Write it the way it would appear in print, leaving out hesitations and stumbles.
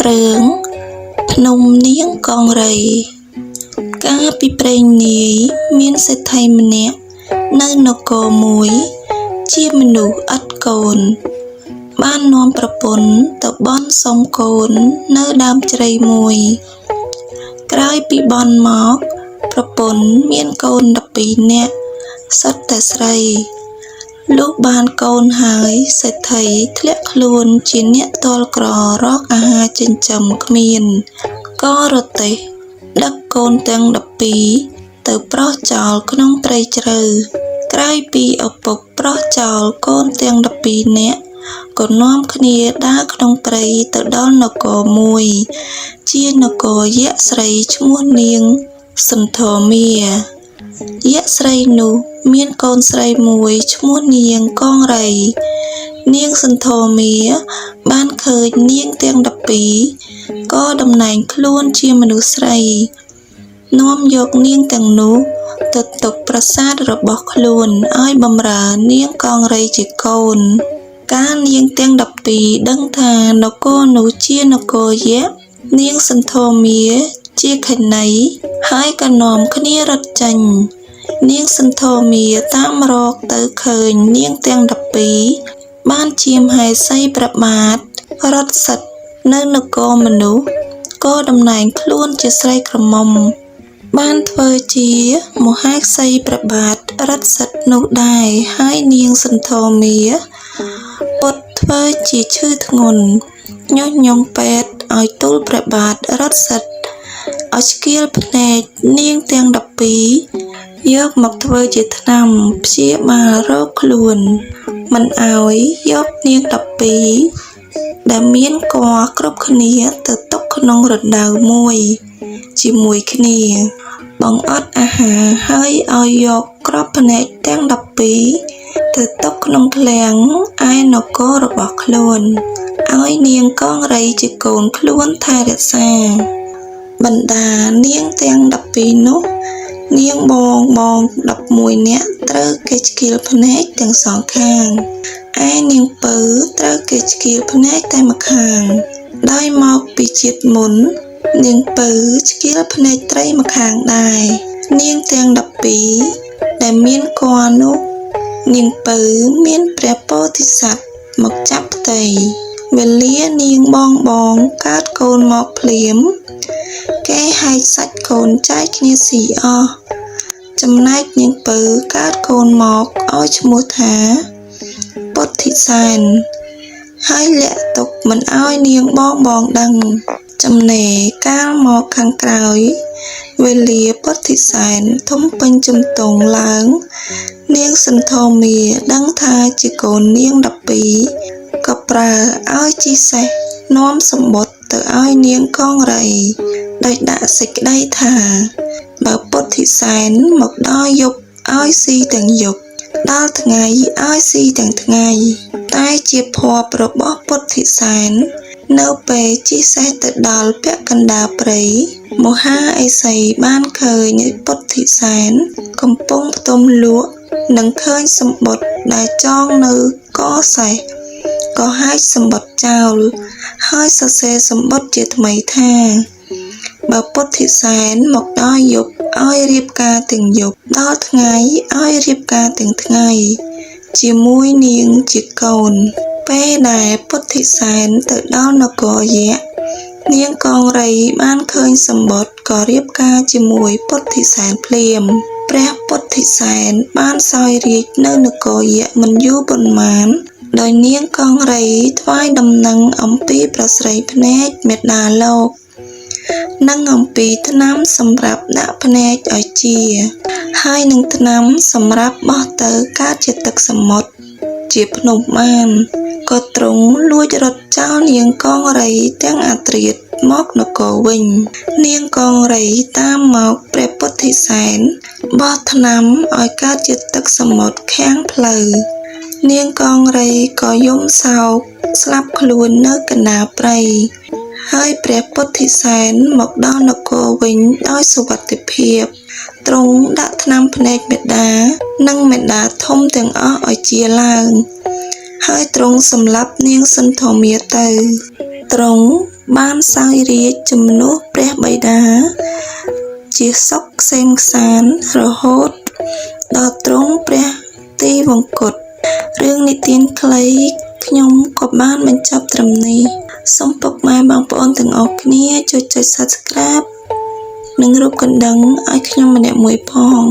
រឿងភ្នំនាងកង្រីកាលពីព្រេងនាយមានសេដ្ឋីម្នាក់នៅនគរមួយជាមនុស្សឥតកូនបាននាំប្រពន្ធទៅបន់សុំកូននៅដើមជ្រៃមួយក្រោយពីបន់មកប្រពន្ធមានកូន12នាក់សុទ្ធតែស្រីលុះបានកូនហើយសេដ្ឋីធ្លាក់ខ្លួនជាអ្នកទាល់ក្ររកអាហារចិញ្ចឹមគ្មានក៏រទេះដឹកកូនទាំង12ទៅប្រោះចោលក្នុងព្រៃជ្រៅក្រោយពីឪពុកប្រោះចោលកូនទាំង12នាក់ក៏នាំគ្នាដើរក្នុងព្រៃទៅដល់នគរមួយជានគរយក្សស្រីឈ្មោះនាងសន្ធមារយក្សស្រីនោះមានកូនស្រីមួយឈ្មោះនាងកង្រីនាងសន្ធមារបានឃើញនាងទាំង12ក៏តំណែងខ្លួនជាមនុស្សស្រីនាំយកនាងទាំងនោះទៅទុកប្រាសាទរបស់ខ្លួនឲ្យបម្រើនាងកង្រីជាកូនកាលនាងទាំង12ដឹងថានគរនោះជានគរយក្សនាងសន្ធមារជាខណីហើយក៏នាំគ្នារត់ចេញនាងសន្ធមារតាមរកទៅឃើញនាងទាំង12បានជៀមហែសីព្រះបាទរត់សិតនៅនគរមនុស្សក៏តំណែងខ្លួនជាស្រីក្រមុំបានធ្វើជាមហាក្សីព្រះបាទរត់សិតនោះដែរហើយនាងសន្ធមារពុតធ្វើជាឈឺធ្ងន់ញុះញង់ពេទ្យឲ្យទូលព្រះបាទរត់សិតឲ្យស្គៀលភ្នែកនាងទាំង12យកមកធ្វើជាថ្នាំព្យាបាលរោគខ្លួនមិនឲ្យយកនាង12ដែលមានគភ៌គ្រប់គ្នាទៅទុកក្នុងរណ្ដៅមួយជាមួយគ្នាបង្អត់អាហារហើយឲ្យយកក្របភ្នែកទាំង12ទៅទុកក្នុងឃ្លាំងឯនគររបស់ខ្លួនឲ្យនាងកង្រីជាកូនខ្លួនថែរក្សាបណ្ដានាងទាំង12នោះនាងបង11នាក់ត្រូវគេឆ្កៀលភ្នែកទាំងសងខាងឯនាងពៅត្រូវគេឆ្កៀលភ្នែកតែម្ខាងដោយមកពីជាតិមុននាងពៅឆ្កៀលភ្នែកត្រីម្ខាងដែរនាងទាំង12ដែលមានគភ៌នោះនាងពៅមានព្រះពោធិសត្វមកចាប់ផ្ទៃវេលានាងបងកើតកូនមកភ្លាមគេហែកសាច់កូនចែកគ្នាស៊ីអស់ចំណែកនាងពៅកើតកូនមកឲ្យឈ្មោះថាពុទ្ធិសែនហើយលាក់ទុកមិនឲ្យនាងបងដឹងចំណេរកាលមកខាងក្រោយវេលាពុទ្ធិសែនធំពេញជំទង់ឡើងនាងសន្ធមារដឹងថាជាកូននាង12ក៏ប្រើឲ្យជីសេះនាំសម្បុត្រទៅឲ្យនាងកង្រីដោយដាក់សេចក្តីថាបើពុទ្ធិសែនមកដល់យប់ឲ្យស៊ីទាំងយប់ដល់ថ្ងៃឲ្យស៊ីទាំងថ្ងៃតែជាភ័ព្វរបស់ពុទ្ធិសែននៅពេលជីសេះទៅដល់ពាក់កណ្ដាលព្រៃមហាឥសីបានឃើញពុទ្ធិសែនកំពុងផ្ទំលក់និងឃើញសម្បុត្រដែលចងនៅកសេះក៏ហែកសម្បុត្រចោលហើយសរសេរសម្បុត្រជាថ្មីថាបើពុទ្ធិសែនមកដល់យប់ឲ្យរៀបការទាំងយប់ដល់ថ្ងៃឲ្យរៀបការទាំងថ្ងៃជាមួយនាងជាកូនពេលដែលពុទ្ធិសែនទៅដល់នគរយក្សនាងកង្រីបានឃើញសម្បុត្រក៏រៀបការជាមួយពុទ្ធិសែនភ្លាមព្រះពុទ្ធិសែនបានសោយរាជ្យនៅនគរយក្សមិនយូរប៉ុន្មានដោយនាងកង្រីថ្វាយដំណឹងអំពីប្រស្រីភ្នែកមេត្តាលោកនិងអំពីថ្នាំសម្រាប់ដាក់ភ្នែកឲ្យជាហើយនឹងថ្នាំសម្រាប់បោះទៅកើតជាទឹកសមុទ្រជាភ្នំបានក៏ទ្រង់លួចរត់ចោលនាងកង្រីទាំងអធ្រាត្រមកនគរវិញនាងកង្រីតាមមកព្រះពុទ្ធិសែនបោះថ្នាំឲ្យកើតជាទឹកសមុទ្រខាំងផ្លូវនាងកង្រីក៏យំសោកស្លាប់ខ្លួននៅកណ្ដាលព្រៃ ហើយព្រះពុទ្ធិសែនមកដល់នគរវិញដោយសុវត្ថិភាពទ្រង់ដាក់ថ្នាំភ្នែកមេដានិងមេដាធំទាំងអស់ឲ្យជាឡើងហើយទ្រង់សម្លាប់នាងសន្ធមារទៅទ្រង់បានសោយរាជ្យជំនួសព្រះបិតាជាសុខក្សេមក្សាន្តរហូតដល់ទ្រង់ព្រះទីវង្គតរឿងនិទានខ្លីខ្ញុំក៏បានបញ្ចប់ត្រឹមនេះសូមពុកម៉ែបងប្អូនទាំងអស់គ្នាជួយចុច Subscribe និងរូបកណ្ដឹងឲ្យខ្ញុំម្នាក់មួយផង